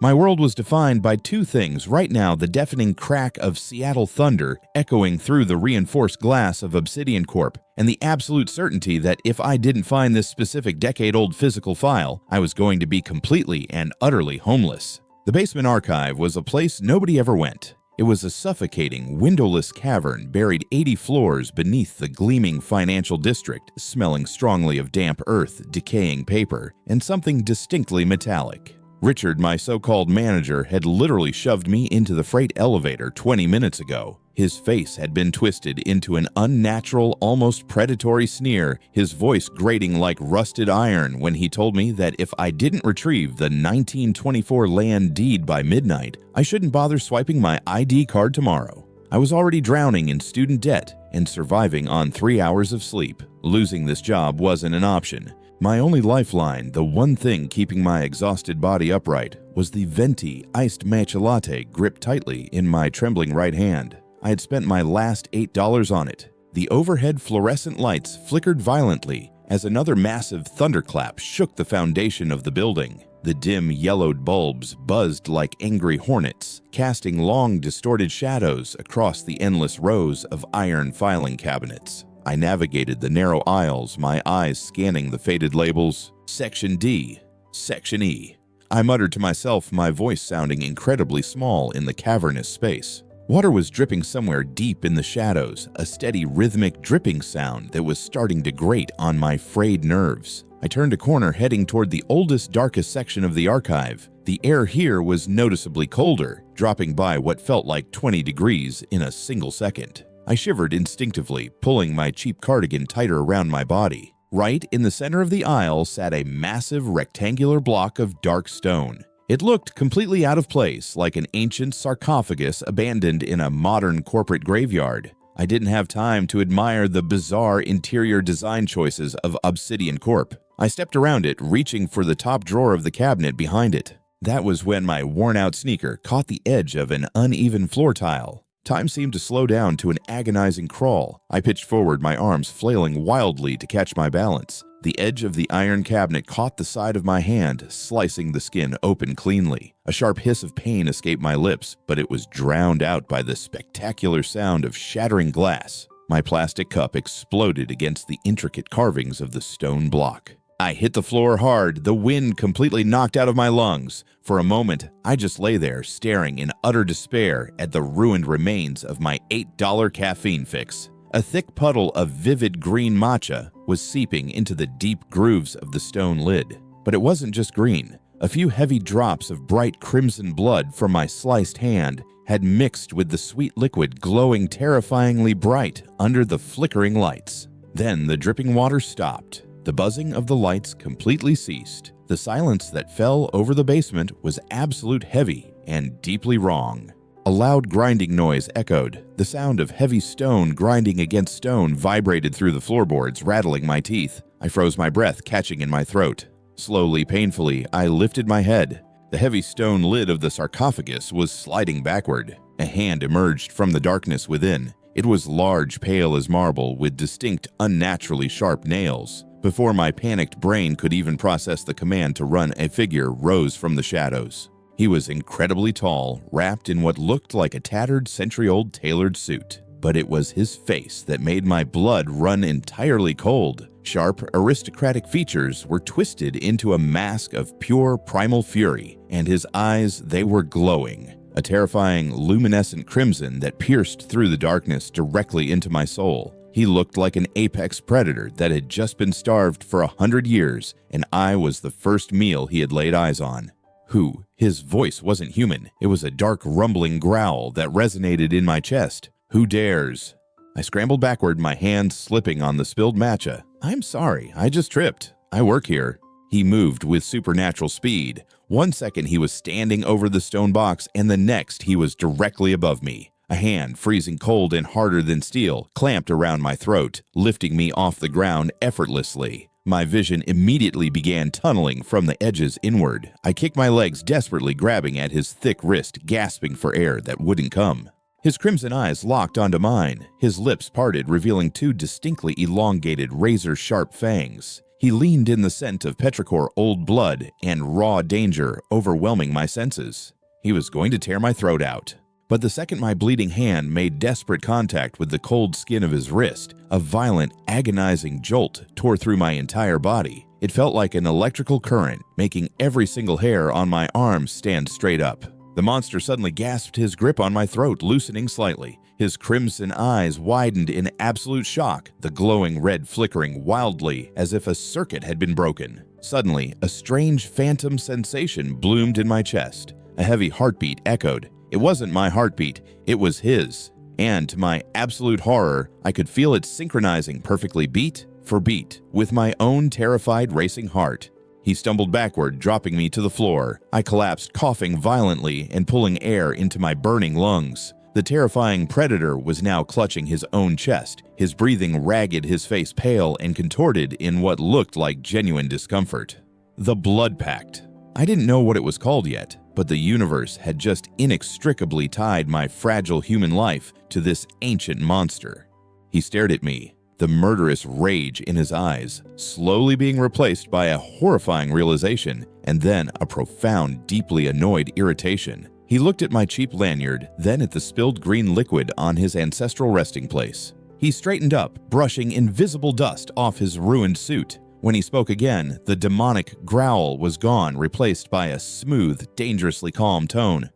My world was defined by two things right now: the deafening crack of Seattle thunder echoing through the reinforced glass of Obsidian Corp, and the absolute certainty that if I didn't find this specific decade-old physical file, I was going to be completely and utterly homeless. The basement archive was a place nobody ever went. It was a suffocating, windowless cavern buried 80 floors beneath the gleaming financial district, smelling strongly of damp earth, decaying paper, and something distinctly metallic. Richard, my so-called manager, had literally shoved me into the freight elevator 20 minutes ago. His face had been twisted into an unnatural, almost predatory sneer, his voice grating like rusted iron when he told me that if I didn't retrieve the 1924 land deed by midnight, I shouldn't bother swiping my ID card tomorrow. I was already drowning in student debt and surviving on 3 hours of sleep. Losing this job wasn't an option. My only lifeline, the one thing keeping my exhausted body upright, was the venti iced matcha latte gripped tightly in my trembling right hand. I had spent my last $8 on it. The overhead fluorescent lights flickered violently as another massive thunderclap shook the foundation of the building. The dim, yellowed bulbs buzzed like angry hornets, casting long, distorted shadows across the endless rows of iron filing cabinets. I navigated the narrow aisles, my eyes scanning the faded labels. Section D, Section E. I muttered to myself, my voice sounding incredibly small in the cavernous space. Water was dripping somewhere deep in the shadows, a steady rhythmic dripping sound that was starting to grate on my frayed nerves. I turned a corner heading toward the oldest, darkest section of the archive. The air here was noticeably colder, dropping by what felt like 20 degrees in a single second. I shivered instinctively, pulling my cheap cardigan tighter around my body. Right in the center of the aisle sat a massive rectangular block of dark stone. It looked completely out of place, like an ancient sarcophagus abandoned in a modern corporate graveyard. I didn't have time to admire the bizarre interior design choices of Obsidian Corp. I stepped around it, reaching for the top drawer of the cabinet behind it. That was when my worn-out sneaker caught the edge of an uneven floor tile. Time seemed to slow down to an agonizing crawl. I pitched forward, my arms flailing wildly to catch my balance. The edge of the iron cabinet caught the side of my hand, slicing the skin open cleanly. A sharp hiss of pain escaped my lips, but it was drowned out by the spectacular sound of shattering glass. My plastic cup exploded against the intricate carvings of the stone block. I hit the floor hard, the wind completely knocked out of my lungs. For a moment, I just lay there staring in utter despair at the ruined remains of my $8 caffeine fix. A thick puddle of vivid green matcha was seeping into the deep grooves of the stone lid. But it wasn't just green. A few heavy drops of bright crimson blood from my sliced hand had mixed with the sweet liquid glowing terrifyingly bright under the flickering lights. Then the dripping water stopped. The buzzing of the lights completely ceased. The silence that fell over the basement was absolute heavy and deeply wrong. A loud grinding noise echoed. The sound of heavy stone grinding against stone vibrated through the floorboards, rattling my teeth. I froze my breath, catching in my throat. Slowly, painfully, I lifted my head. The heavy stone lid of the sarcophagus was sliding backward. A hand emerged from the darkness within. It was large, pale as marble, with distinct, unnaturally sharp nails. Before my panicked brain could even process the command to run, a figure rose from the shadows. He was incredibly tall, wrapped in what looked like a tattered, century-old tailored suit. But it was his face that made my blood run entirely cold. Sharp, aristocratic features were twisted into a mask of pure, primal fury, and his eyes, they were glowing. A terrifying, luminescent crimson that pierced through the darkness directly into my soul. He looked like an apex predator that had just been starved for 100 years, and I was the first meal he had laid eyes on. Who? His voice wasn't human. It was a dark, rumbling growl that resonated in my chest. Who dares? I scrambled backward, my hand slipping on the spilled matcha. I'm sorry, I just tripped. I work here. He moved with supernatural speed. 1 second he was standing over the stone box, and the next he was directly above me. A hand, freezing cold and harder than steel, clamped around my throat, lifting me off the ground effortlessly. My vision immediately began tunneling from the edges inward. I kicked my legs, desperately grabbing at his thick wrist, gasping for air that wouldn't come. His crimson eyes locked onto mine. His lips parted, revealing two distinctly elongated, razor-sharp fangs. He leaned in the scent of petrichor old blood and raw danger overwhelming my senses. He was going to tear my throat out. But the second my bleeding hand made desperate contact with the cold skin of his wrist, a violent, agonizing jolt tore through my entire body. It felt like an electrical current, making every single hair on my arm stand straight up. The monster suddenly gasped his grip on my throat, loosening slightly. His crimson eyes widened in absolute shock, the glowing red flickering wildly as if a circuit had been broken. Suddenly, a strange phantom sensation bloomed in my chest. A heavy heartbeat echoed. It wasn't my heartbeat, it was his. And to my absolute horror, I could feel it synchronizing perfectly beat for beat with my own terrified racing heart. He stumbled backward, dropping me to the floor. I collapsed, coughing violently and pulling air into my burning lungs. The terrifying predator was now clutching his own chest, his breathing ragged, his face pale and contorted in what looked like genuine discomfort. The Blood Pact. I didn't know what it was called yet, but the universe had just inextricably tied my fragile human life to this ancient monster. He stared at me, the murderous rage in his eyes, slowly being replaced by a horrifying realization and then a profound, deeply annoyed irritation. He looked at my cheap lanyard, then at the spilled green liquid on his ancestral resting place. He straightened up, brushing invisible dust off his ruined suit. When he spoke again, the demonic growl was gone, replaced by a smooth, dangerously calm tone.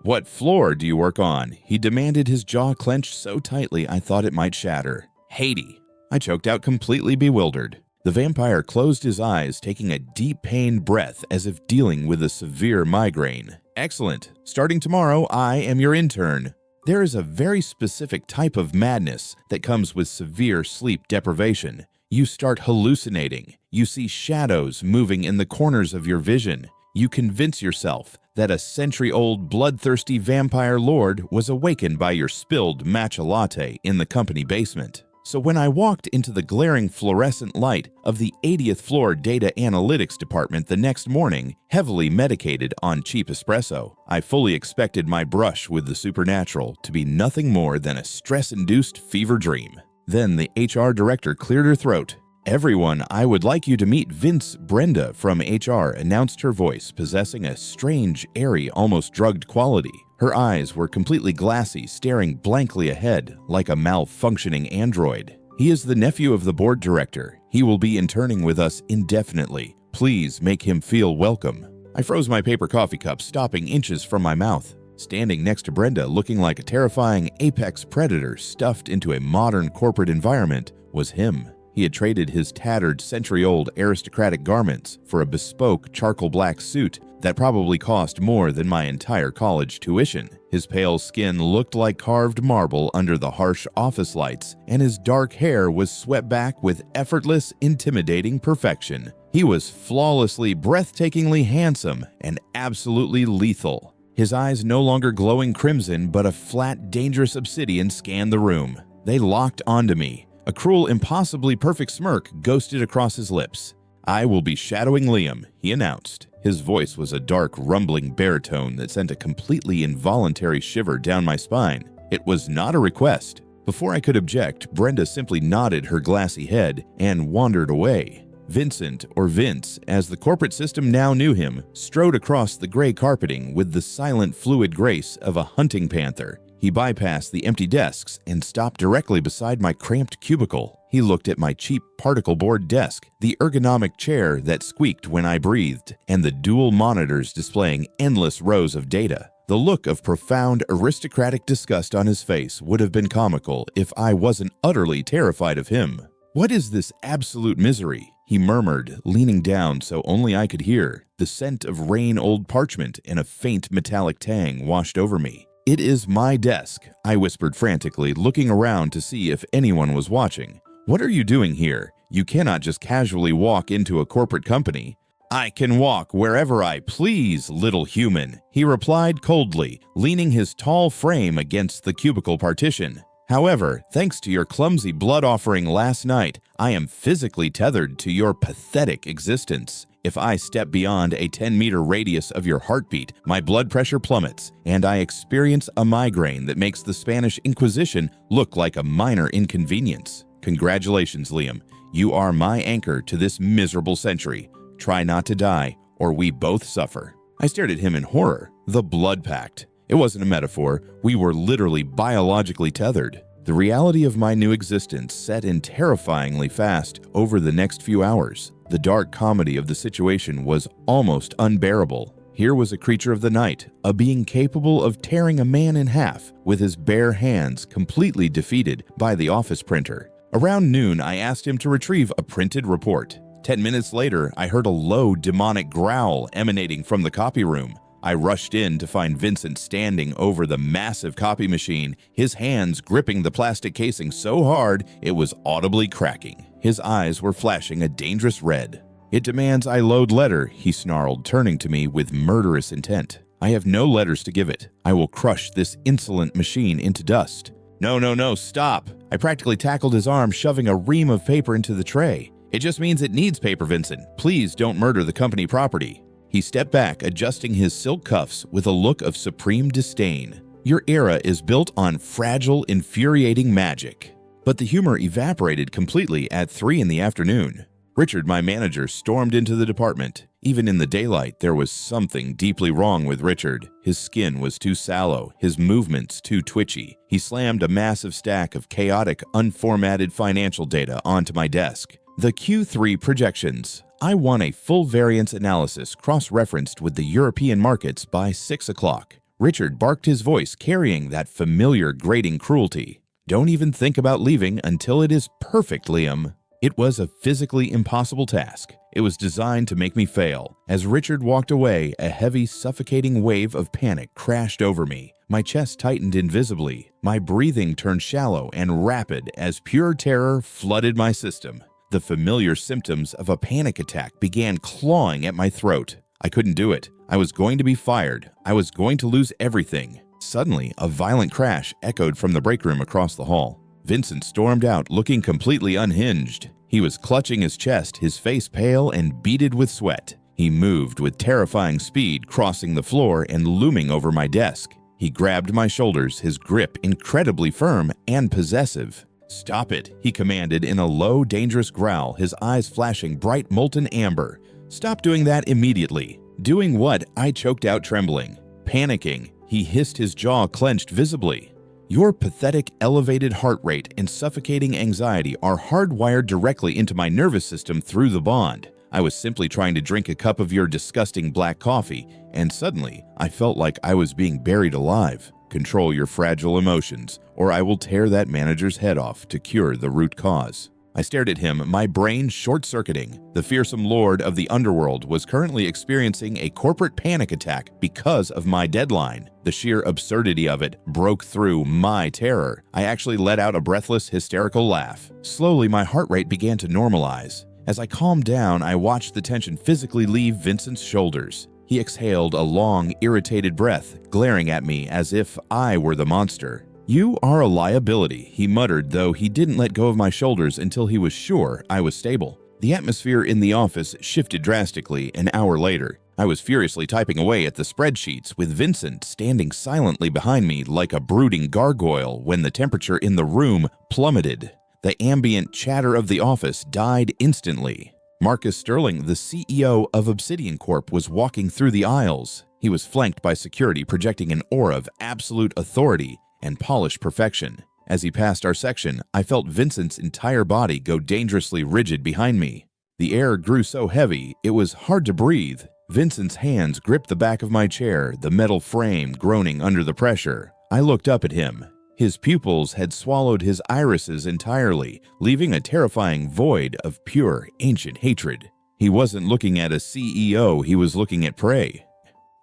"What floor do you work on?" he demanded, his jaw clenched so tightly I thought it might shatter. "Haiti." I choked out, completely bewildered. The vampire closed his eyes, taking a deep pained breath as if dealing with a severe migraine. "Excellent. Starting tomorrow, I am your intern." There is a very specific type of madness that comes with severe sleep deprivation. You start hallucinating. You see shadows moving in the corners of your vision. You convince yourself that a century-old bloodthirsty vampire lord was awakened by your spilled matcha latte in the company basement. So when I walked into the glaring fluorescent light of the 80th floor data analytics department the next morning, heavily medicated on cheap espresso, I fully expected my brush with the supernatural to be nothing more than a stress-induced fever dream. Then the HR director cleared her throat. "Everyone, I would like you to meet Vince Brenda from HR," announced her voice, possessing a strange, airy, almost drugged quality. Her eyes were completely glassy, staring blankly ahead like a malfunctioning android. "He is the nephew of the board director. He will be interning with us indefinitely. Please make him feel welcome." I froze my paper coffee cup, stopping inches from my mouth. Standing next to Brenda, looking like a terrifying apex predator stuffed into a modern corporate environment, was him. He had traded his tattered, century-old aristocratic garments for a bespoke charcoal black suit that probably cost more than my entire college tuition. His pale skin looked like carved marble under the harsh office lights, and his dark hair was swept back with effortless, intimidating perfection. He was flawlessly, breathtakingly handsome and absolutely lethal. His eyes no longer glowing crimson, but a flat, dangerous obsidian scanned the room. They locked onto me. A cruel, impossibly perfect smirk ghosted across his lips. "I will be shadowing Liam," he announced. His voice was a dark, rumbling baritone that sent a completely involuntary shiver down my spine. It was not a request. Before I could object, Brenda simply nodded her glassy head and wandered away. Vincent, or Vince, as the corporate system now knew him, strode across the gray carpeting with the silent, fluid grace of a hunting panther. He bypassed the empty desks and stopped directly beside my cramped cubicle. He looked at my cheap particle board desk, the ergonomic chair that squeaked when I breathed, and the dual monitors displaying endless rows of data. The look of profound, aristocratic disgust on his face would have been comical if I wasn't utterly terrified of him. "What is this absolute misery?" he murmured, leaning down so only I could hear. The scent of rain-old parchment and a faint metallic tang washed over me. "It is my desk," I whispered frantically, looking around to see if anyone was watching. "What are you doing here? You cannot just casually walk into a corporate company." "I can walk wherever I please, little human," he replied coldly, leaning his tall frame against the cubicle partition. "However, thanks to your clumsy blood offering last night, I am physically tethered to your pathetic existence. If I step beyond a 10-meter radius of your heartbeat, my blood pressure plummets, and I experience a migraine that makes the Spanish Inquisition look like a minor inconvenience. Congratulations, Liam. You are my anchor to this miserable century. Try not to die, or we both suffer." I stared at him in horror. The blood pact. It wasn't a metaphor. We were literally biologically tethered. The reality of my new existence set in terrifyingly fast over the next few hours. The dark comedy of the situation was almost unbearable. Here was a creature of the night, a being capable of tearing a man in half with his bare hands, completely defeated by the office printer. Around noon, I asked him to retrieve a printed report. 10 minutes later, I heard a low, demonic growl emanating from the copy room. I rushed in to find Vincent standing over the massive copy machine, his hands gripping the plastic casing so hard it was audibly cracking. His eyes were flashing a dangerous red. "It demands I load letter," he snarled, turning to me with murderous intent. "I have no letters to give it. I will crush this insolent machine into dust." No, stop." I practically tackled his arm, shoving a ream of paper into the tray. "It just means it needs paper, Vincent. Please don't murder the company property." He stepped back, adjusting his silk cuffs with a look of supreme disdain. "Your era is built on fragile, infuriating magic." But the humor evaporated completely at 3 in the afternoon. Richard, my manager, stormed into the department. Even in the daylight, there was something deeply wrong with Richard. His skin was too sallow, his movements too twitchy. He slammed a massive stack of chaotic, unformatted financial data onto my desk. The Q3 projections. I won a full variance analysis cross-referenced with the European markets by 6 o'clock. Richard barked his voice, carrying that familiar grating cruelty. "Don't even think about leaving until it is perfect, Liam." It was a physically impossible task. It was designed to make me fail. As Richard walked away, a heavy, suffocating wave of panic crashed over me. My chest tightened invisibly. My breathing turned shallow and rapid as pure terror flooded my system. The familiar symptoms of a panic attack began clawing at my throat. I couldn't do it. I was going to be fired. I was going to lose everything. Suddenly, a violent crash echoed from the break room across the hall. Vincent stormed out, looking completely unhinged. He was clutching his chest, his face pale and beaded with sweat. He moved with terrifying speed, crossing the floor and looming over my desk. He grabbed my shoulders, his grip incredibly firm and possessive. "Stop it," he commanded in a low, dangerous growl, his eyes flashing bright molten amber. "Stop doing that immediately." "Doing what?" I choked out, trembling. "Panicking." He hissed, his jaw clenched visibly. "Your pathetic, elevated heart rate and suffocating anxiety are hardwired directly into my nervous system through the bond. I was simply trying to drink a cup of your disgusting black coffee, and suddenly I felt like I was being buried alive. Control your fragile emotions, or I will tear that manager's head off to cure the root cause." I stared at him, my brain short-circuiting. The fearsome lord of the underworld was currently experiencing a corporate panic attack because of my deadline. The sheer absurdity of it broke through my terror. I actually let out a breathless, hysterical laugh. Slowly, my heart rate began to normalize. As I calmed down, I watched the tension physically leave Vincent's shoulders. He exhaled a long, irritated breath, glaring at me as if I were the monster. "You are a liability," he muttered, though he didn't let go of my shoulders until he was sure I was stable. The atmosphere in the office shifted drastically an hour later. I was furiously typing away at the spreadsheets, with Vincent standing silently behind me like a brooding gargoyle when the temperature in the room plummeted. The ambient chatter of the office died instantly. Marcus Sterling, the CEO of Obsidian Corp, was walking through the aisles. He was flanked by security projecting an aura of absolute authority and polished perfection. As he passed our section, I felt Vincent's entire body go dangerously rigid behind me. The air grew so heavy, it was hard to breathe. Vincent's hands gripped the back of my chair, the metal frame groaning under the pressure. I looked up at him. His pupils had swallowed his irises entirely, leaving a terrifying void of pure, ancient hatred. He wasn't looking at a CEO, he was looking at prey.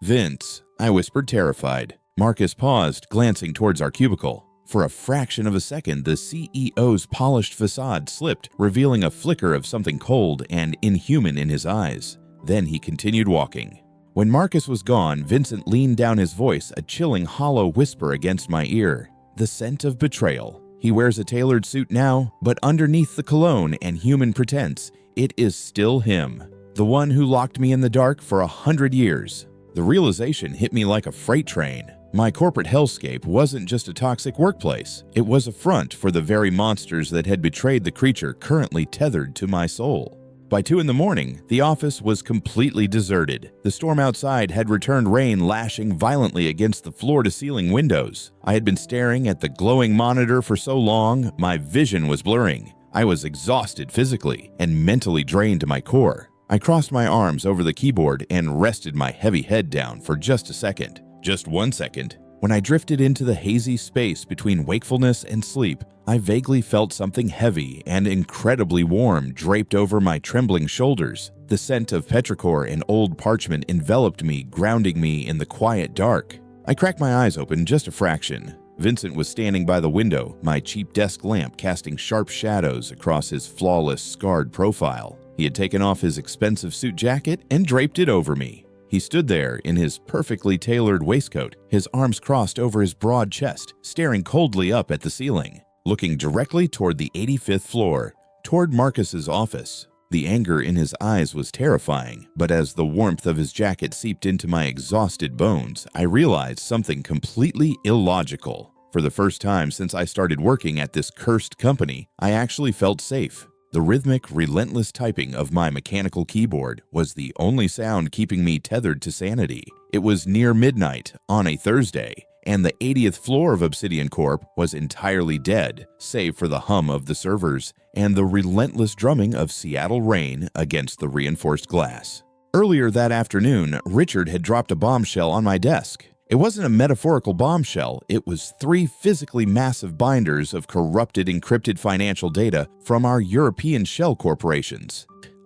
"Vince," I whispered, terrified. Marcus paused, glancing towards our cubicle. For a fraction of a second, the CEO's polished facade slipped, revealing a flicker of something cold and inhuman in his eyes. Then he continued walking. When Marcus was gone, Vincent leaned down, his voice a chilling, hollow whisper against my ear. The scent of betrayal. He wears a tailored suit now, but underneath the cologne and human pretense, it is still him. The one who locked me in the dark for 100 years. The realization hit me like a freight train. My corporate hellscape wasn't just a toxic workplace. It was a front for the very monsters that had betrayed the creature currently tethered to my soul. By 2 in the morning, the office was completely deserted. The storm outside had returned rain lashing violently against the floor-to-ceiling windows. I had been staring at the glowing monitor for so long, my vision was blurring. I was exhausted physically and mentally drained to my core. I crossed my arms over the keyboard and rested my heavy head down for just a second. Just 1 second. When I drifted into the hazy space between wakefulness and sleep, I vaguely felt something heavy and incredibly warm draped over my trembling shoulders. The scent of petrichor and old parchment enveloped me, grounding me in the quiet dark. I cracked my eyes open just a fraction. Vincent was standing by the window, my cheap desk lamp casting sharp shadows across his flawless, scarred profile. He had taken off his expensive suit jacket and draped it over me. He stood there in his perfectly tailored waistcoat, his arms crossed over his broad chest, staring coldly up at the ceiling, looking directly toward the 85th floor, toward Marcus's office. The anger in his eyes was terrifying, but as the warmth of his jacket seeped into my exhausted bones, I realized something completely illogical. For the first time since I started working at this cursed company, I actually felt safe. The rhythmic, relentless typing of my mechanical keyboard was the only sound keeping me tethered to sanity. It was near midnight on a Thursday, and the 80th floor of Obsidian Corp was entirely dead, save for the hum of the servers and the relentless drumming of Seattle rain against the reinforced glass. Earlier that afternoon, Richard had dropped a bombshell on my desk. It wasn't a metaphorical bombshell, it was 3 physically massive binders of corrupted encrypted financial data from our European shell corporations.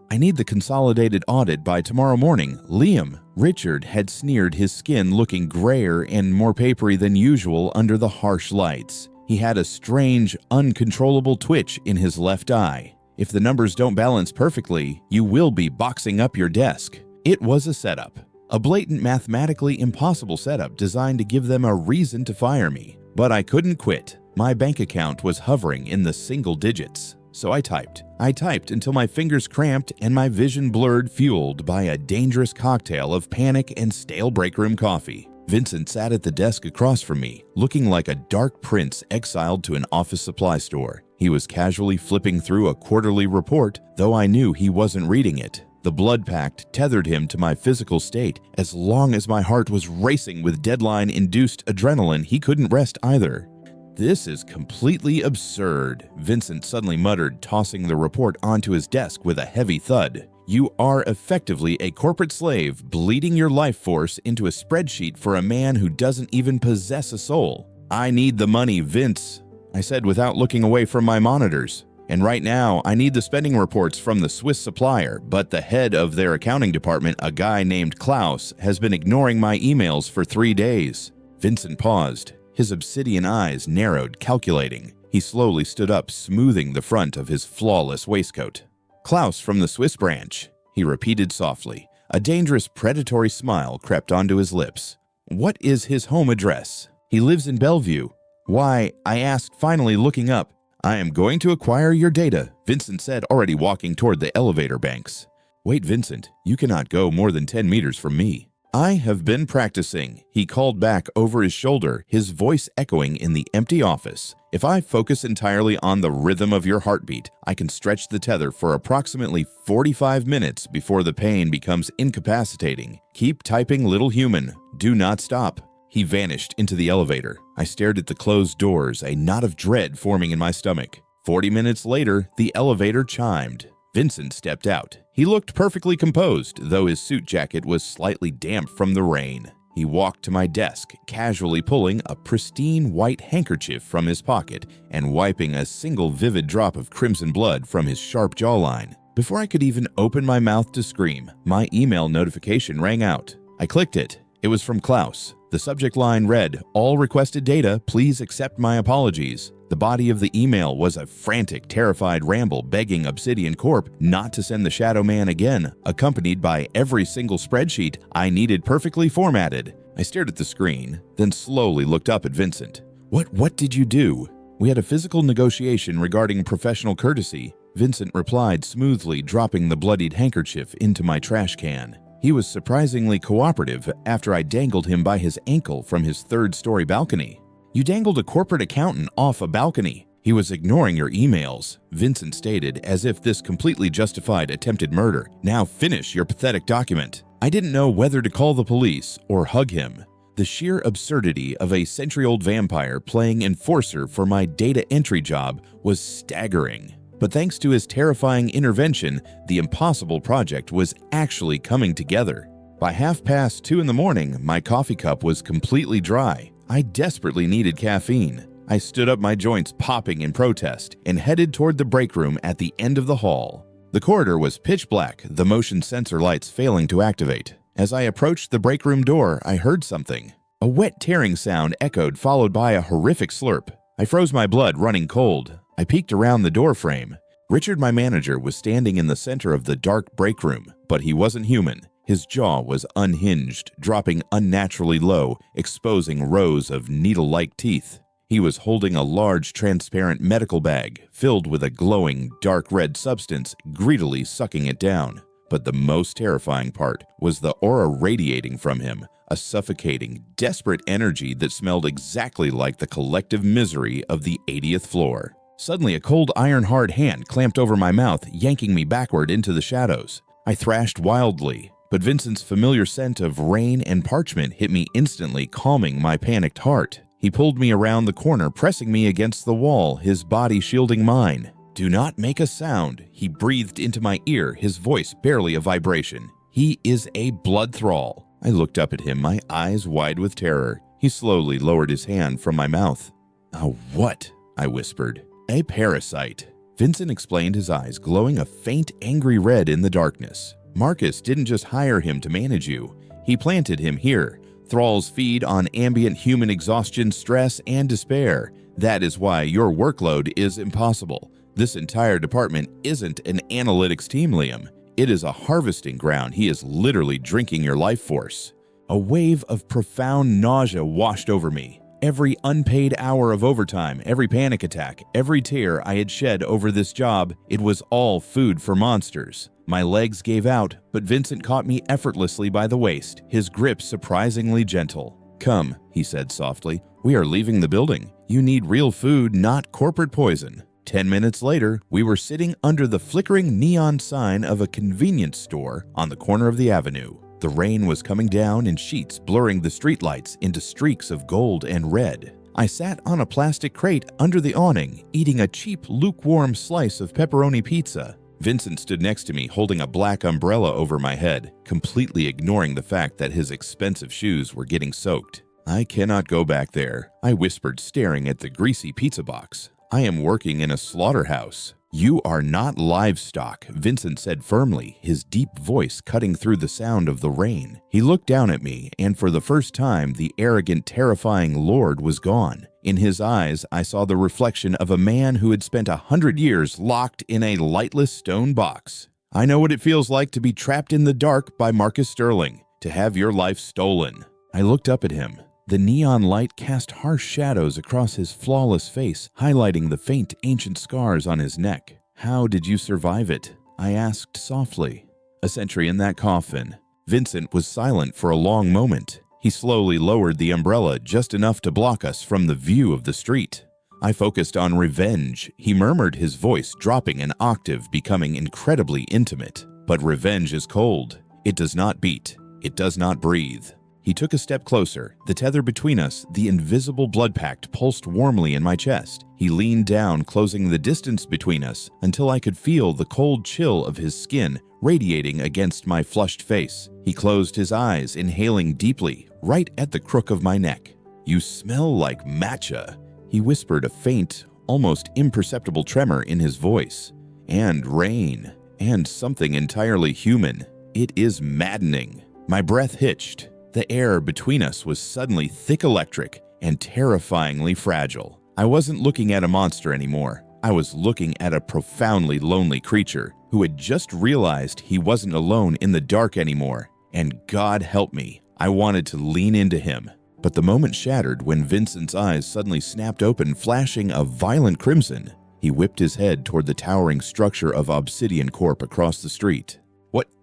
I need the consolidated audit by tomorrow morning. Liam. Richard had sneered, his skin looking grayer and more papery than usual under the harsh lights. He had a strange, uncontrollable twitch in his left eye. If the numbers don't balance perfectly, you will be boxing up your desk. It was a setup. A blatant, mathematically impossible setup designed to give them a reason to fire me. But I couldn't quit. My bank account was hovering in the single digits. So I typed. I typed until my fingers cramped and my vision blurred, fueled by a dangerous cocktail of panic and stale breakroom coffee. Vincent sat at the desk across from me, looking like a dark prince exiled to an office supply store. He was casually flipping through a quarterly report, though I knew he wasn't reading it. The blood pact tethered him to my physical state. As long as my heart was racing with deadline-induced adrenaline, he couldn't rest either. "This is completely absurd," Vincent suddenly muttered, tossing the report onto his desk with a heavy thud. "You are effectively a corporate slave, bleeding your life force into a spreadsheet for a man who doesn't even possess a soul." "I need the money, Vince," I said without looking away from my monitors. "And right now, I need the spending reports from the Swiss supplier, but the head of their accounting department, a guy named Klaus, has been ignoring my emails for 3 days." Vincent paused. His obsidian eyes narrowed, calculating. He slowly stood up, smoothing the front of his flawless waistcoat. "Klaus from the Swiss branch," he repeated softly. A dangerous, predatory smile crept onto his lips. "What is his home address?" "He lives in Bellevue." "Why?" I asked, finally looking up. "I am going to acquire your data," Vincent said, already walking toward the elevator banks. "Wait, Vincent, you cannot go more than 10 meters from me." "I have been practicing," he called back over his shoulder, his voice echoing in the empty office. "If I focus entirely on the rhythm of your heartbeat, I can stretch the tether for approximately 45 minutes before the pain becomes incapacitating. Keep typing, little human. Do not stop." He vanished into the elevator. I stared at the closed doors, a knot of dread forming in my stomach. 40 minutes later, the elevator chimed. Vincent stepped out. He looked perfectly composed, though his suit jacket was slightly damp from the rain. He walked to my desk, casually pulling a pristine white handkerchief from his pocket and wiping a single vivid drop of crimson blood from his sharp jawline. Before I could even open my mouth to scream, my email notification rang out. I clicked it. It was from Klaus. The subject line read, "All requested data, please accept my apologies." The body of the email was a frantic, terrified ramble begging Obsidian Corp not to send the Shadow Man again, accompanied by every single spreadsheet I needed perfectly formatted. I stared at the screen, then slowly looked up at Vincent. What did you do?" "We had a physical negotiation regarding professional courtesy," Vincent replied smoothly, dropping the bloodied handkerchief into my trash can. He was surprisingly cooperative after I dangled him by his ankle from his third-story balcony. "You dangled a corporate accountant off a balcony. He was ignoring your emails," Vincent stated, as if this completely justified attempted murder. "Now finish your pathetic document." I didn't know whether to call the police or hug him. The sheer absurdity of a century-old vampire playing enforcer for my data entry job was staggering. But thanks to his terrifying intervention, the impossible project was actually coming together. By 2:30 in the morning, my coffee cup was completely dry. I desperately needed caffeine. I stood up, my joints popping in protest, and headed toward the break room at the end of the hall. The corridor was pitch black, the motion sensor lights failing to activate. As I approached the break room door, I heard something. A wet tearing sound echoed, followed by a horrific slurp. I froze, my blood running cold. I peeked around the door frame. Richard, my manager, was standing in the center of the dark break room, but he wasn't human. His jaw was unhinged, dropping unnaturally low, exposing rows of needle-like teeth. He was holding a large, transparent medical bag filled with a glowing, dark red substance, greedily sucking it down. But the most terrifying part was the aura radiating from him, a suffocating, desperate energy that smelled exactly like the collective misery of the 80th floor. Suddenly, a cold, iron-hard hand clamped over my mouth, yanking me backward into the shadows. I thrashed wildly, but Vincent's familiar scent of rain and parchment hit me instantly, calming my panicked heart. He pulled me around the corner, pressing me against the wall, his body shielding mine. "Do not make a sound," he breathed into my ear, his voice barely a vibration. "He is a blood thrall." I looked up at him, my eyes wide with terror. He slowly lowered his hand from my mouth. "A what?" I whispered. "A parasite." Vincent explained, his eyes glowing a faint, angry red in the darkness. "Marcus didn't just hire him to manage you. He planted him here. Thralls feed on ambient human exhaustion, stress, and despair. That is why your workload is impossible. This entire department isn't an analytics team, Liam. It is a harvesting ground. He is literally drinking your life force." A wave of profound nausea washed over me. Every unpaid hour of overtime, every panic attack, every tear I had shed over this job, it was all food for monsters. My legs gave out, but Vincent caught me effortlessly by the waist, his grip surprisingly gentle. "Come," he said softly. "We are leaving the building. You need real food, not corporate poison." 10 minutes later, we were sitting under the flickering neon sign of a convenience store on the corner of the avenue. The rain was coming down in sheets, blurring the streetlights into streaks of gold and red. I sat on a plastic crate under the awning, eating a cheap, lukewarm slice of pepperoni pizza. Vincent stood next to me, holding a black umbrella over my head, completely ignoring the fact that his expensive shoes were getting soaked. "I cannot go back there," I whispered, staring at the greasy pizza box. "I am working in a slaughterhouse." "You are not livestock," Vincent said firmly, his deep voice cutting through the sound of the rain. He looked down at me, and for the first time, the arrogant, terrifying lord was gone. In his eyes, I saw the reflection of a man who had spent 100 years locked in a lightless stone box. "I know what it feels like to be trapped in the dark by Marcus Sterling, to have your life stolen." I looked up at him. The neon light cast harsh shadows across his flawless face, highlighting the faint, ancient scars on his neck. "How did you survive it?" I asked softly. "A century in that coffin." Vincent was silent for a long moment. He slowly lowered the umbrella just enough to block us from the view of the street. "I focused on revenge," he murmured, his voice dropping an octave, becoming incredibly intimate. "But revenge is cold. It does not beat. It does not breathe." He took a step closer. The tether between us, the invisible blood pact, pulsed warmly in my chest. He leaned down, closing the distance between us until I could feel the cold chill of his skin radiating against my flushed face. He closed his eyes, inhaling deeply, right at the crook of my neck. "You smell like matcha," he whispered, a faint, almost imperceptible tremor in his voice. "And rain, and something entirely human. It is maddening." My breath hitched. The air between us was suddenly thick electric and terrifyingly fragile. I wasn't looking at a monster anymore. I was looking at a profoundly lonely creature who had just realized he wasn't alone in the dark anymore. And God help me, I wanted to lean into him. But the moment shattered when Vincent's eyes suddenly snapped open, flashing a violent crimson. He whipped his head toward the towering structure of Obsidian Corp across the street.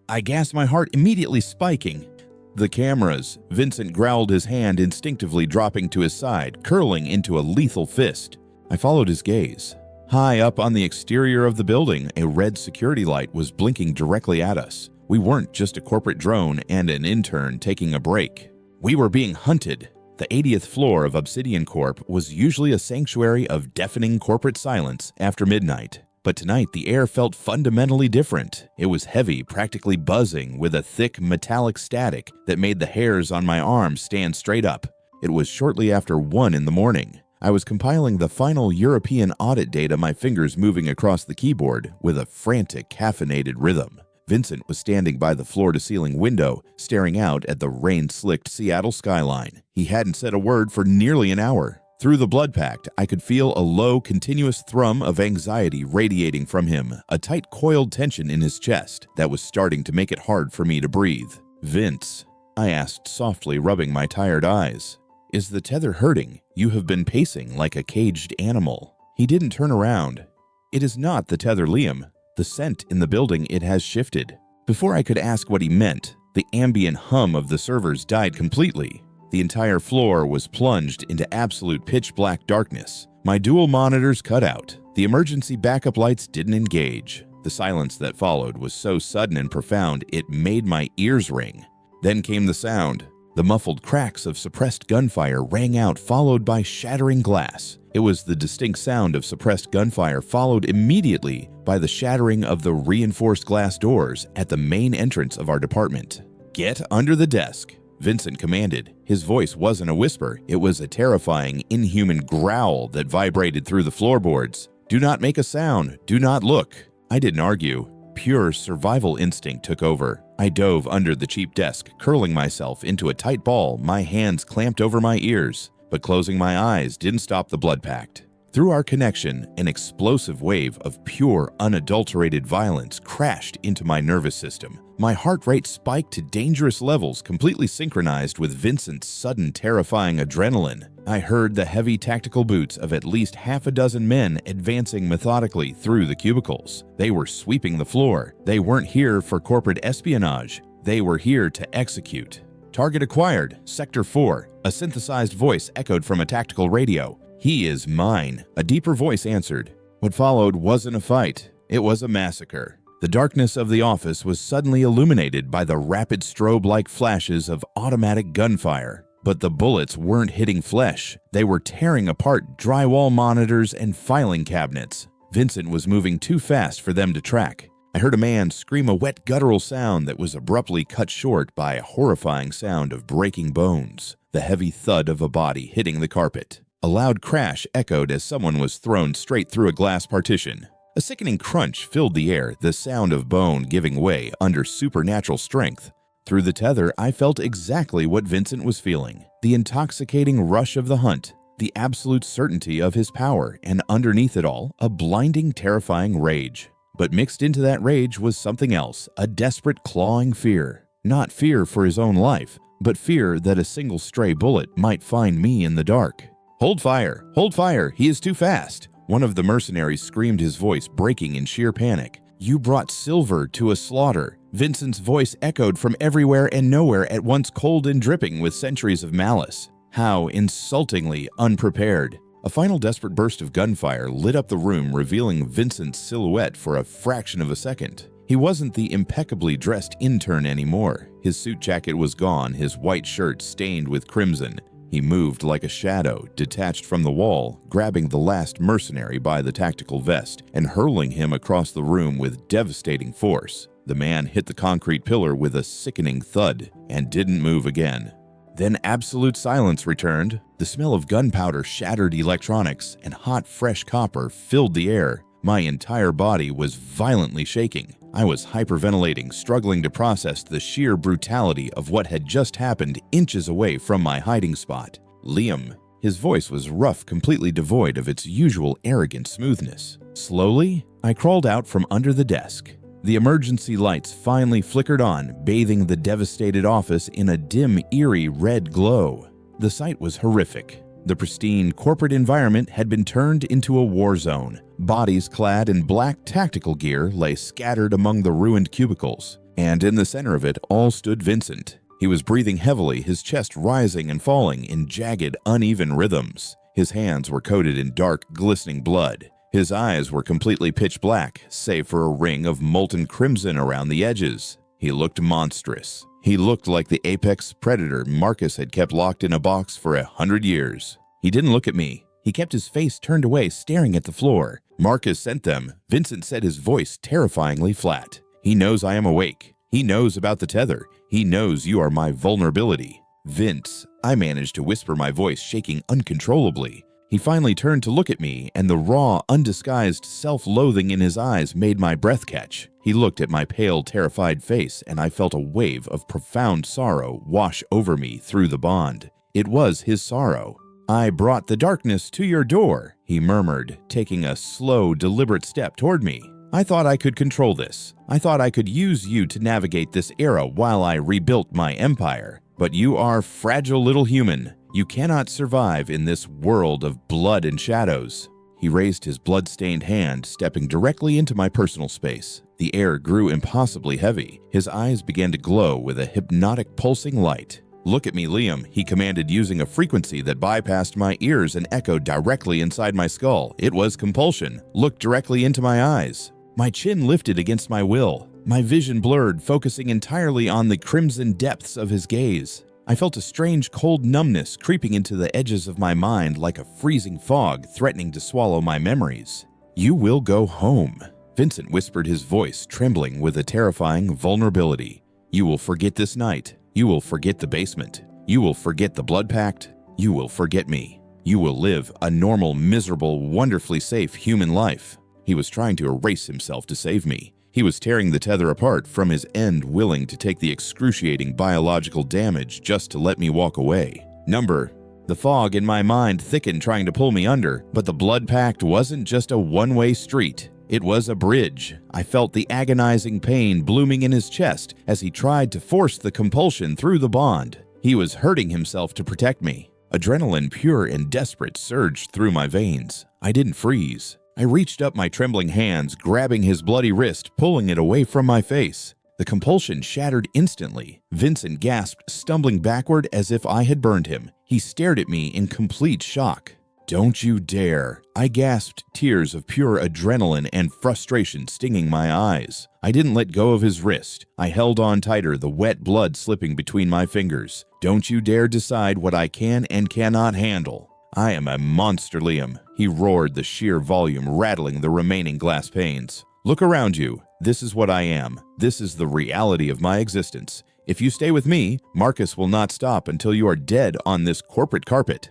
I gasped, my heart immediately spiking. The cameras. Vincent growled, his hand instinctively dropping to his side, curling into a lethal fist. I followed his gaze. High up on the exterior of the building, a red security light was blinking directly at us. We weren't just a corporate drone and an intern taking a break. We were being hunted. The 80th floor of Obsidian Corp was usually a sanctuary of deafening corporate silence after midnight. But tonight, the air felt fundamentally different. It was heavy, practically buzzing, with a thick metallic static that made the hairs on my arms stand straight up. It was shortly after 1 in the morning. I was compiling the final European audit data, my fingers moving across the keyboard with a frantic, caffeinated rhythm. Vincent was standing by the floor-to-ceiling window, staring out at the rain-slicked Seattle skyline. He hadn't said a word for nearly an hour. Through the blood pact, I could feel a low, continuous thrum of anxiety radiating from him, a tight, coiled tension in his chest that was starting to make it hard for me to breathe. "Vince," I asked softly, rubbing my tired eyes, "is the tether hurting? You have been pacing like a caged animal." He didn't turn around. "It is not the tether, Liam. The scent in the building, it has shifted." Before I could ask what he meant, the ambient hum of the servers died completely. The entire floor was plunged into absolute pitch-black darkness. My dual monitors cut out. The emergency backup lights didn't engage. The silence that followed was so sudden and profound it made my ears ring. Then came the sound. The muffled cracks of suppressed gunfire rang out, followed by shattering glass. It was the distinct sound of suppressed gunfire, followed immediately by the shattering of the reinforced glass doors at the main entrance of our department. "Get under the desk," Vincent commanded. His voice wasn't a whisper. It was a terrifying, inhuman growl that vibrated through the floorboards. "Do not make a sound. Do not look." I didn't argue. Pure survival instinct took over. I dove under the cheap desk, curling myself into a tight ball, my hands clamped over my ears. But closing my eyes didn't stop the blood pact. Through our connection, an explosive wave of pure, unadulterated violence crashed into my nervous system. My heart rate spiked to dangerous levels, completely synchronized with Vincent's sudden, terrifying adrenaline. I heard the heavy tactical boots of at least half a dozen men advancing methodically through the cubicles. They were sweeping the floor. They weren't here for corporate espionage. They were here to execute. "Target acquired, Sector 4. A synthesized voice echoed from a tactical radio. "He is mine," a deeper voice answered. What followed wasn't a fight. It was a massacre. The darkness of the office was suddenly illuminated by the rapid strobe-like flashes of automatic gunfire. But the bullets weren't hitting flesh. They were tearing apart drywall monitors and filing cabinets. Vincent was moving too fast for them to track. I heard a man scream a wet guttural sound that was abruptly cut short by a horrifying sound of breaking bones, the heavy thud of a body hitting the carpet. A loud crash echoed as someone was thrown straight through a glass partition. A sickening crunch filled the air, the sound of bone giving way under supernatural strength. Through the tether, I felt exactly what Vincent was feeling. The intoxicating rush of the hunt, the absolute certainty of his power, and underneath it all, a blinding, terrifying rage. But mixed into that rage was something else, a desperate, clawing fear. Not fear for his own life, but fear that a single stray bullet might find me in the dark. "Hold fire! Hold fire! He is too fast!" One of the mercenaries screamed, his voice breaking in sheer panic. "You brought Silver to a slaughter." Vincent's voice echoed from everywhere and nowhere, at once cold and dripping with centuries of malice. How insultingly unprepared. A final desperate burst of gunfire lit up the room, revealing Vincent's silhouette for a fraction of a second. He wasn't the impeccably dressed intern anymore. His suit jacket was gone, his white shirt stained with crimson. He moved like a shadow, detached from the wall, grabbing the last mercenary by the tactical vest and hurling him across the room with devastating force. The man hit the concrete pillar with a sickening thud and didn't move again. Then absolute silence returned. The smell of gunpowder, shattered electronics, and hot, fresh copper filled the air. My entire body was violently shaking. I was hyperventilating, struggling to process the sheer brutality of what had just happened inches away from my hiding spot. "Liam." His voice was rough, completely devoid of its usual arrogant smoothness. Slowly, I crawled out from under the desk. The emergency lights finally flickered on, bathing the devastated office in a dim, eerie red glow. The sight was horrific. The pristine corporate environment had been turned into a war zone. Bodies clad in black tactical gear lay scattered among the ruined cubicles. And in the center of it all stood Vincent. He was breathing heavily, his chest rising and falling in jagged, uneven rhythms. His hands were coated in dark, glistening blood. His eyes were completely pitch black, save for a ring of molten crimson around the edges. He looked monstrous. He looked like the apex predator Marcus had kept locked in a box for 100 years. He didn't look at me. He kept his face turned away, staring at the floor. Marcus sent them. Vincent said, his voice terrifyingly flat. He knows I am awake. He knows about the tether. He knows you are my vulnerability. Vince, I managed to whisper, my voice shaking uncontrollably. He finally turned to look at me, and the raw, undisguised self-loathing in his eyes made my breath catch. He looked at my pale, terrified face, and I felt a wave of profound sorrow wash over me through the bond. It was his sorrow. I brought the darkness to your door, he murmured, taking a slow, deliberate step toward me. I thought I could control this. I thought I could use you to navigate this era while I rebuilt my empire. But you are fragile little human. You cannot survive in this world of blood and shadows. He raised his blood-stained hand, stepping directly into my personal space. The air grew impossibly heavy. His eyes began to glow with a hypnotic pulsing light. Look at me, Liam, he commanded, using a frequency that bypassed my ears and echoed directly inside my skull. It was compulsion. Look directly into my eyes. My chin lifted against my will. My vision blurred, focusing entirely on the crimson depths of his gaze. I felt a strange cold numbness creeping into the edges of my mind like a freezing fog threatening to swallow my memories. You will go home, Vincent whispered, his voice trembling with a terrifying vulnerability. You will forget this night. You will forget the basement. You will forget the blood pact. You will forget me. You will live a normal, miserable, wonderfully safe human life. He was trying to erase himself to save me. He was tearing the tether apart from his end, willing to take the excruciating biological damage just to let me walk away. The fog in my mind thickened, trying to pull me under, but the blood pact wasn't just a one-way street. It was a bridge. I felt the agonizing pain blooming in his chest as he tried to force the compulsion through the bond. He was hurting himself to protect me. Adrenaline, pure and desperate, surged through my veins. I didn't freeze. I reached up my trembling hands, grabbing his bloody wrist, pulling it away from my face. The compulsion shattered instantly. Vincent gasped, stumbling backward as if I had burned him. He stared at me in complete shock. Don't you dare. I gasped, tears of pure adrenaline and frustration stinging my eyes. I didn't let go of his wrist. I held on tighter, the wet blood slipping between my fingers. Don't you dare decide what I can and cannot handle. I am a monster, Liam, he roared, the sheer volume rattling the remaining glass panes. Look around you. This is what I am. This is the reality of my existence. If you stay with me, Marcus will not stop until you are dead on this corporate carpet.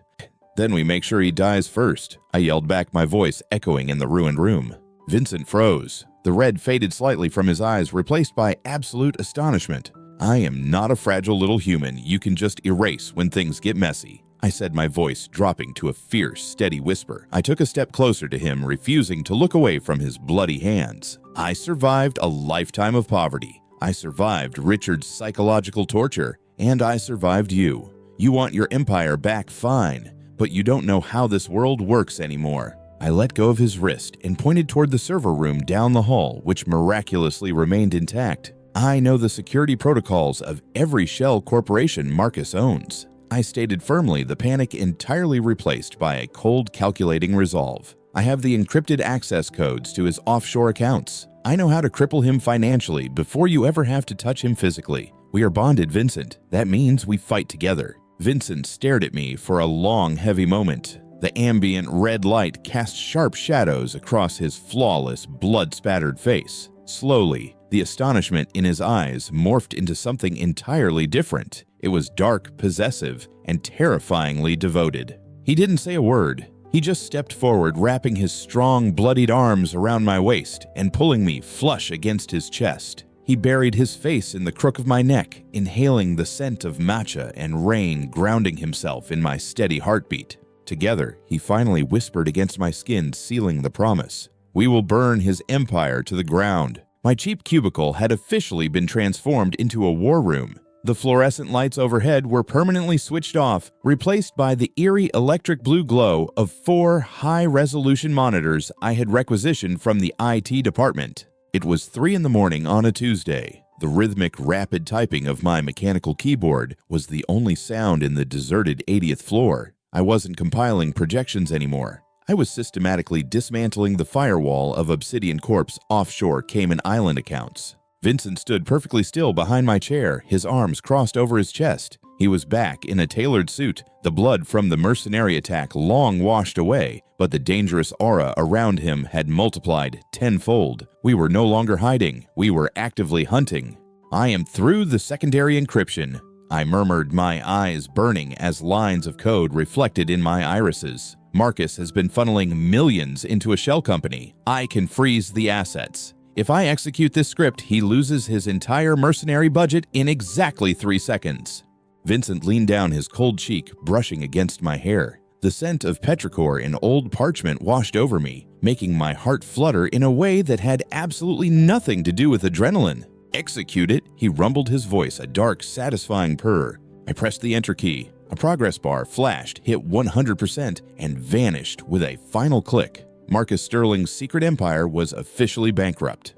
Then we make sure he dies first, I yelled back, my voice echoing in the ruined room. Vincent froze. The red faded slightly from his eyes, replaced by absolute astonishment. I am not a fragile little human you can just erase when things get messy, I said, my voice dropping to a fierce, steady whisper. I took a step closer to him, refusing to look away from his bloody hands. I survived a lifetime of poverty. I survived Richard's psychological torture, and I survived you. You want your empire back, fine, but you don't know how this world works anymore. I let go of his wrist and pointed toward the server room down the hall, which miraculously remained intact. I know the security protocols of every shell corporation Marcus owns. I stated firmly, the panic entirely replaced by a cold, calculating resolve. I have the encrypted access codes to his offshore accounts. I know how to cripple him financially before you ever have to touch him physically. We are bonded, Vincent. That means we fight together. Vincent stared at me for a long, heavy moment. The ambient red light cast sharp shadows across his flawless, blood-spattered face. Slowly, the astonishment in his eyes morphed into something entirely different. It was dark, possessive, and terrifyingly devoted. He didn't say a word. He just stepped forward, wrapping his strong, bloodied arms around my waist and pulling me flush against his chest. He buried his face in the crook of my neck, inhaling the scent of matcha and rain, grounding himself in my steady heartbeat. Together, he finally whispered against my skin, sealing the promise. We will burn his empire to the ground. My cheap cubicle had officially been transformed into a war room. The fluorescent lights overhead were permanently switched off, replaced by the eerie electric blue glow of 4 high-resolution monitors I had requisitioned from the IT department. It was 3 in the morning on a Tuesday. The rhythmic, rapid typing of my mechanical keyboard was the only sound in the deserted 80th floor. I wasn't compiling projections anymore. I was systematically dismantling the firewall of Obsidian Corp's offshore Cayman Island accounts. Vincent stood perfectly still behind my chair, his arms crossed over his chest. He was back in a tailored suit, the blood from the mercenary attack long washed away, but the dangerous aura around him had multiplied tenfold. We were no longer hiding, we were actively hunting. "I am through the secondary encryption," I murmured, my eyes burning as lines of code reflected in my irises. "Marcus has been funneling millions into a shell company. I can freeze the assets. If I execute this script, he loses his entire mercenary budget in exactly 3 seconds. Vincent leaned down his cold cheek, brushing against my hair. The scent of petrichor and old parchment washed over me, making my heart flutter in a way that had absolutely nothing to do with adrenaline. "Execute it," he rumbled, his voice a dark, satisfying purr. I pressed the enter key. A progress bar flashed, hit 100%, and vanished with a final click. Marcus Sterling's secret empire was officially bankrupt.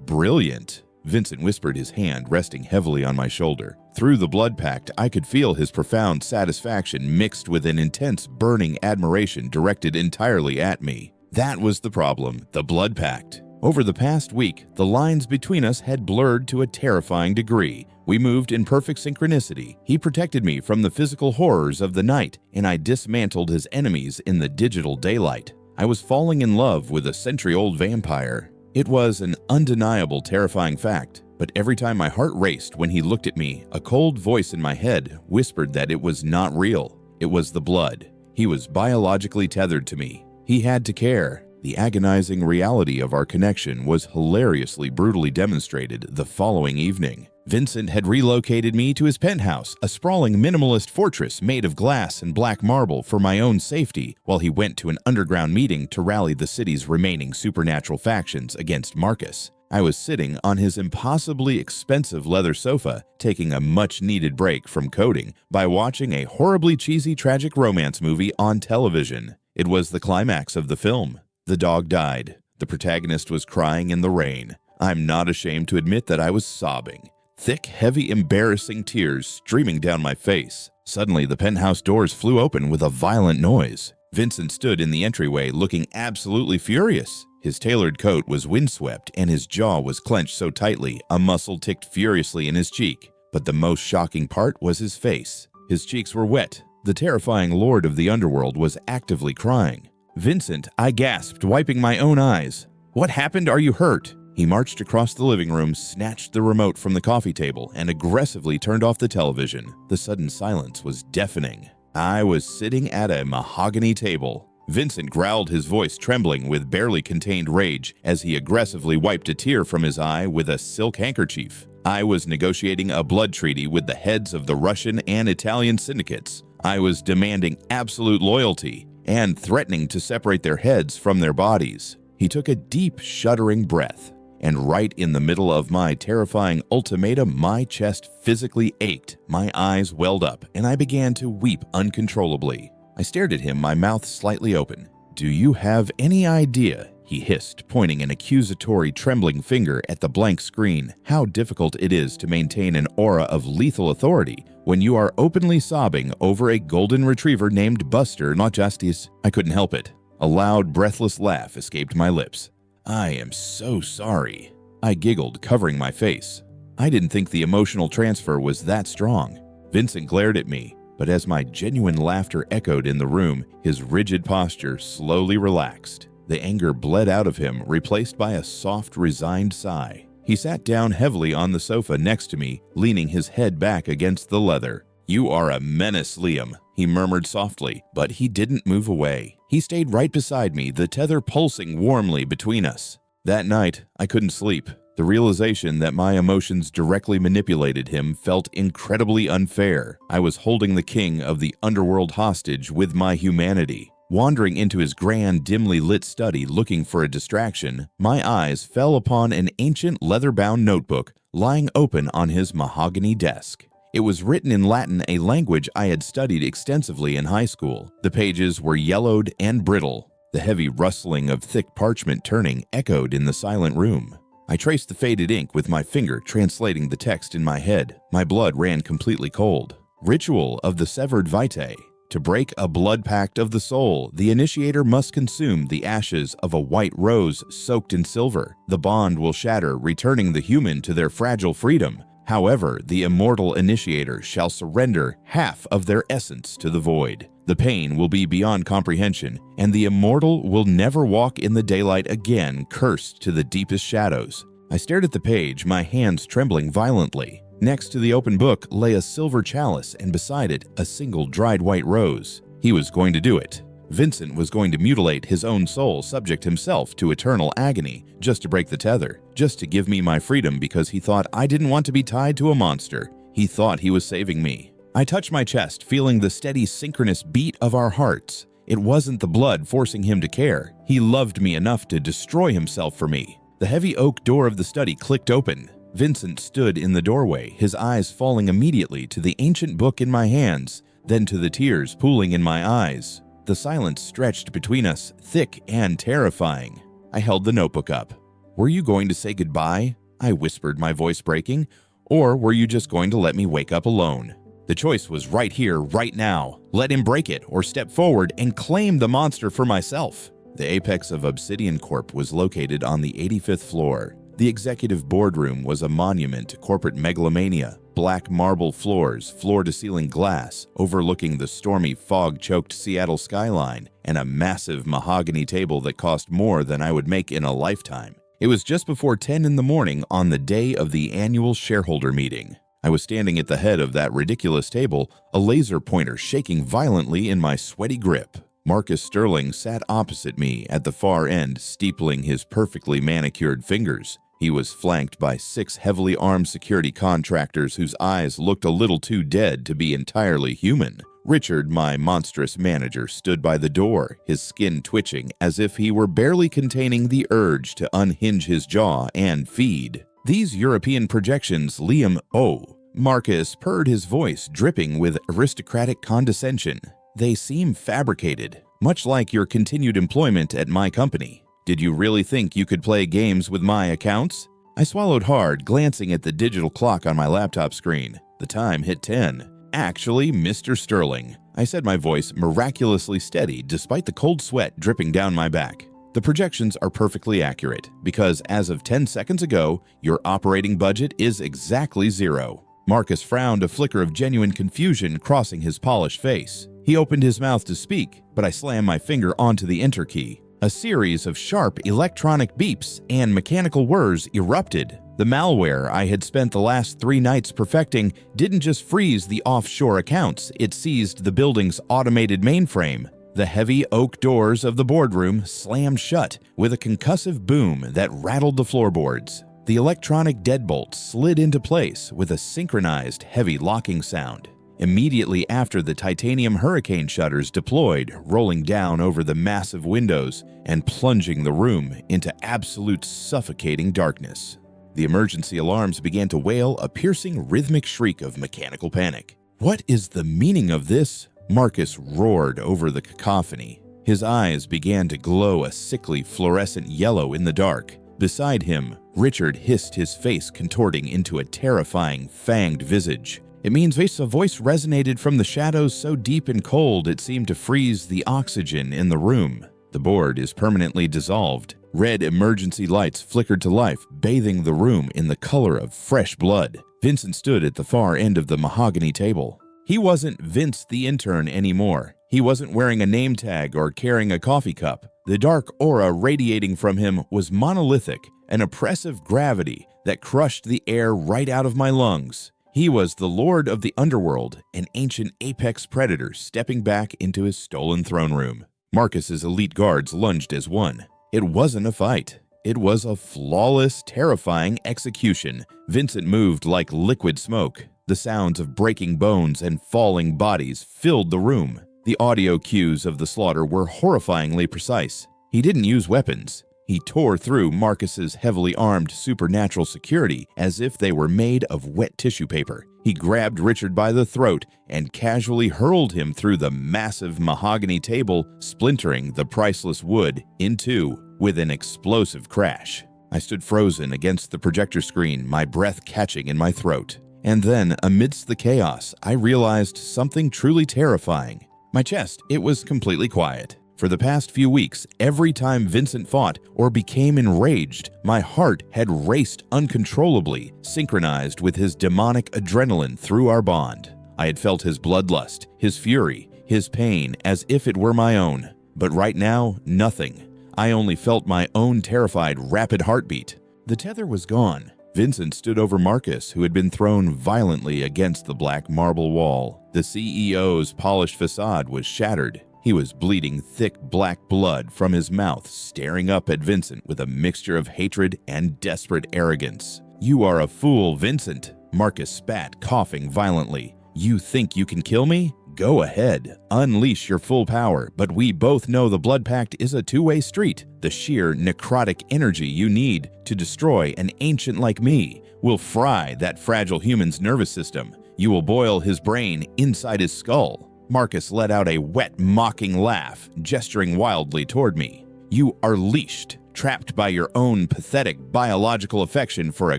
"Brilliant," Vincent whispered, his hand resting heavily on my shoulder. Through the blood pact, I could feel his profound satisfaction mixed with an intense, burning admiration directed entirely at me. That was the problem, the blood pact. Over the past week, the lines between us had blurred to a terrifying degree. We moved in perfect synchronicity. He protected me from the physical horrors of the night, and I dismantled his enemies in the digital daylight. I was falling in love with a century-old vampire. It was an undeniable, terrifying fact, but every time my heart raced when he looked at me, a cold voice in my head whispered that it was not real. It was the blood. He was biologically tethered to me. He had to care. The agonizing reality of our connection was hilariously brutally demonstrated the following evening. Vincent had relocated me to his penthouse, a sprawling minimalist fortress made of glass and black marble for my own safety, while he went to an underground meeting to rally the city's remaining supernatural factions against Marcus. I was sitting on his impossibly expensive leather sofa, taking a much-needed break from coding by watching a horribly cheesy tragic romance movie on television. It was the climax of the film. The dog died. The protagonist was crying in the rain. I'm not ashamed to admit that I was sobbing. Thick, heavy, embarrassing tears streaming down my face. Suddenly, the penthouse doors flew open with a violent noise. Vincent stood in the entryway looking absolutely furious. His tailored coat was windswept and his jaw was clenched so tightly a muscle ticked furiously in his cheek. But the most shocking part was his face. His cheeks were wet. The terrifying lord of the underworld was actively crying. "Vincent," I gasped, wiping my own eyes. "What happened? Are you hurt?" He marched across the living room, snatched the remote from the coffee table, and aggressively turned off the television. The sudden silence was deafening. I was sitting at a mahogany table. Vincent growled, his voice trembling with barely contained rage as he aggressively wiped a tear from his eye with a silk handkerchief. I was negotiating a blood treaty with the heads of the Russian and Italian syndicates. I was demanding absolute loyalty and threatening to separate their heads from their bodies. He took a deep, shuddering breath, and right in the middle of my terrifying ultimatum, my chest physically ached, my eyes welled up, and I began to weep uncontrollably. I stared at him, my mouth slightly open. "Do you have any idea," he hissed, pointing an accusatory, trembling finger at the blank screen, "how difficult it is to maintain an aura of lethal authority when you are openly sobbing over a golden retriever named Buster, not Justice?" I couldn't help it. A loud, breathless laugh escaped my lips. "I am so sorry," I giggled, covering my face. I didn't think the emotional transfer was that strong. Vincent glared at me, but as my genuine laughter echoed in the room, his rigid posture slowly relaxed. The anger bled out of him, replaced by a soft, resigned sigh. He sat down heavily on the sofa next to me, leaning his head back against the leather. "You are a menace, Liam," he murmured softly, but he didn't move away. He stayed right beside me, the tether pulsing warmly between us. That night, I couldn't sleep. The realization that my emotions directly manipulated him felt incredibly unfair. I was holding the king of the underworld hostage with my humanity. Wandering into his grand, dimly lit study looking for a distraction, my eyes fell upon an ancient leather-bound notebook lying open on his mahogany desk. It was written in Latin, a language I had studied extensively in high school. The pages were yellowed and brittle. The heavy rustling of thick parchment turning echoed in the silent room. I traced the faded ink with my finger, translating the text in my head. My blood ran completely cold. Ritual of the Severed Vitae. To break a blood pact of the soul, the initiator must consume the ashes of a white rose soaked in silver. The bond will shatter, returning the human to their fragile freedom. However, the immortal initiator shall surrender half of their essence to the void. The pain will be beyond comprehension, and the immortal will never walk in the daylight again, cursed to the deepest shadows. I stared at the page, my hands trembling violently. Next to the open book lay a silver chalice, and beside it, a single dried white rose. He was going to do it. Vincent was going to mutilate his own soul, subject himself to eternal agony, just to break the tether, just to give me my freedom because he thought I didn't want to be tied to a monster. He thought he was saving me. I touched my chest, feeling the steady synchronous beat of our hearts. It wasn't the blood forcing him to care. He loved me enough to destroy himself for me. The heavy oak door of the study clicked open. Vincent stood in the doorway, his eyes falling immediately to the ancient book in my hands, then to the tears pooling in my eyes. The silence stretched between us, thick and terrifying. I held the notebook up. "Were you going to say goodbye?" I whispered, my voice breaking. "Or were you just going to let me wake up alone?" The choice was right here, right now. Let him break it, or step forward and claim the monster for myself. The apex of Obsidian Corp was located on the 85th floor. The executive boardroom was a monument to corporate megalomania. Black marble floors, floor-to-ceiling glass, overlooking the stormy, fog-choked Seattle skyline, and a massive mahogany table that cost more than I would make in a lifetime. It was just before 10 in the morning on the day of the annual shareholder meeting. I was standing at the head of that ridiculous table, a laser pointer shaking violently in my sweaty grip. Marcus Sterling sat opposite me at the far end, steepling his perfectly manicured fingers. He was flanked by 6 heavily armed security contractors whose eyes looked a little too dead to be entirely human. Richard, my monstrous manager, stood by the door, his skin twitching as if he were barely containing the urge to unhinge his jaw and feed. "These European projections, Liam O." Marcus purred, his voice dripping with aristocratic condescension. "They seem fabricated, much like your continued employment at my company. Did you really think you could play games with my accounts?" I swallowed hard, glancing at the digital clock on my laptop screen. The time hit 10. "Actually, Mr. Sterling," I said, my voice miraculously steady despite the cold sweat dripping down my back. "The projections are perfectly accurate, because as of 10 seconds ago, your operating budget is exactly 0. Marcus frowned, a flicker of genuine confusion crossing his polished face. He opened his mouth to speak, but I slammed my finger onto the enter key. A series of sharp electronic beeps and mechanical whirs erupted. The malware I had spent the last 3 nights perfecting didn't just freeze the offshore accounts, it seized the building's automated mainframe. The heavy oak doors of the boardroom slammed shut with a concussive boom that rattled the floorboards. The electronic deadbolts slid into place with a synchronized heavy locking sound. Immediately after, the titanium hurricane shutters deployed, rolling down over the massive windows and plunging the room into absolute suffocating darkness. The emergency alarms began to wail, a piercing rhythmic shriek of mechanical panic. "What is the meaning of this?" Marcus roared over the cacophony. His eyes began to glow a sickly fluorescent yellow in the dark. Beside him, Richard hissed, his face contorting into a terrifying, fanged visage. "It means a voice resonated from the shadows so deep and cold it seemed to freeze the oxygen in the room. The board is permanently dissolved." Red emergency lights flickered to life, bathing the room in the color of fresh blood. Vincent stood at the far end of the mahogany table. He wasn't Vince the intern anymore. He wasn't wearing a name tag or carrying a coffee cup. The dark aura radiating from him was monolithic, an oppressive gravity that crushed the air right out of my lungs. He was the lord of the underworld, an ancient apex predator stepping back into his stolen throne room. Marcus's elite guards lunged as one. It wasn't a fight. It was a flawless, terrifying execution. Vincent moved like liquid smoke. The sounds of breaking bones and falling bodies filled the room. The audio cues of the slaughter were horrifyingly precise. He didn't use weapons. He tore through Marcus's heavily armed supernatural security as if they were made of wet tissue paper. He grabbed Richard by the throat and casually hurled him through the massive mahogany table, splintering the priceless wood in two with an explosive crash. I stood frozen against the projector screen, my breath catching in my throat. And then, amidst the chaos, I realized something truly terrifying. My chest, it was completely quiet. For the past few weeks, every time Vincent fought or became enraged, my heart had raced uncontrollably, synchronized with his demonic adrenaline through our bond. I had felt his bloodlust, his fury, his pain as if it were my own. But right now, nothing. I only felt my own terrified, rapid heartbeat. The tether was gone. Vincent stood over Marcus, who had been thrown violently against the black marble wall. The CEO's polished facade was shattered. He was bleeding thick black blood from his mouth, staring up at Vincent with a mixture of hatred and desperate arrogance. "You are a fool, Vincent," Marcus spat, coughing violently. "You think you can kill me? Go ahead, unleash your full power, but we both know the Blood Pact is a two-way street. The sheer necrotic energy you need to destroy an ancient like me will fry that fragile human's nervous system. You will boil his brain inside his skull." Marcus let out a wet, mocking laugh, gesturing wildly toward me. "You are leashed, trapped by your own pathetic biological affection for a